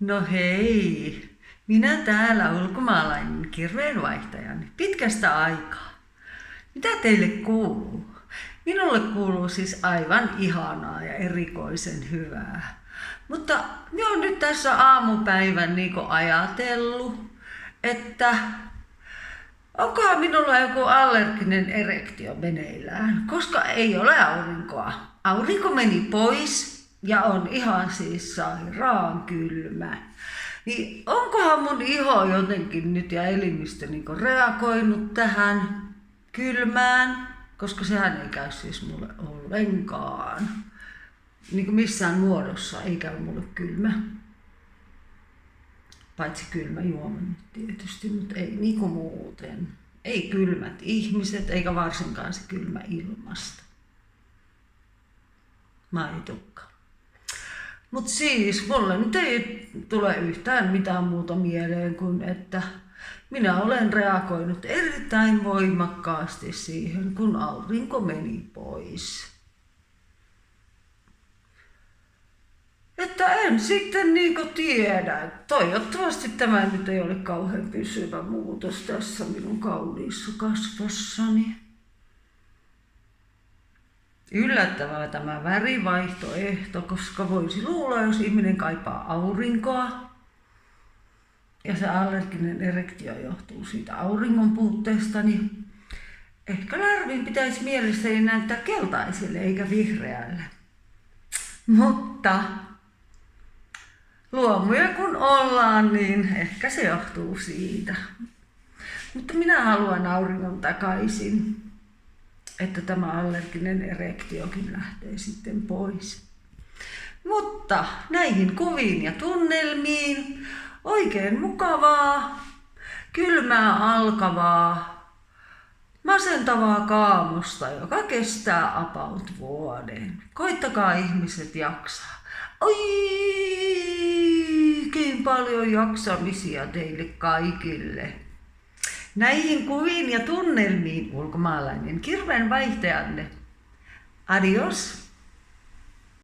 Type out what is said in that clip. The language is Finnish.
No hei, minä täällä ulkomaalainen kirveenvaihtajani pitkästä aikaa. Mitä teille kuuluu? Minulle kuuluu siis aivan ihanaa ja erikoisen hyvää. Mutta minä olen nyt tässä aamupäivän ajatellut, että onkohan minulla joku allerginen erektio meneillään, koska ei ole aurinkoa. Aurinko meni pois ja on ihan siis sairaan kylmä. Niin onkohan mun iho jotenkin nyt ja elimistö reagoinut tähän kylmään, koska sehän ei käy siis mulle ollenkaan. Missään muodossa ei käy mulle kylmä. Paitsi kylmä juoma nyt tietysti, mutta ei muuten. Ei kylmät ihmiset, eikä varsinkaan se kylmä ilmasto. Maitukka. Mutta siis mulle nyt ei tule yhtään mitään muuta mieleen kuin, että minä olen reagoinut erittäin voimakkaasti siihen, kun aurinko meni pois. Että en sitten tiedä. Toivottavasti tämä nyt ei ole kauhean pysyvä muutos tässä minun kauniissa kasvossani. Yllättävää tämä värivaihtoehto, koska voisi luulla, jos ihminen kaipaa aurinkoa ja se allerginen erektio johtuu siitä auringon puutteesta, niin ehkä larvin pitäisi mielestäni näyttää keltaiselle eikä vihreälle. Mutta luomuja kun ollaan, niin ehkä se johtuu siitä. Mutta minä haluan auringon takaisin, että tämä allerginen erektiokin lähtee sitten pois. Mutta näihin kuviin ja tunnelmiin oikein mukavaa, kylmää alkavaa, masentavaa kaamosta, joka kestää about vuoden. Koittakaa ihmiset jaksaa. Oikein paljon jaksamisia teille kaikille. Näihin kuviin ja tunnelmiin ulkomaalainen kirveenvaihtajanne. Adios.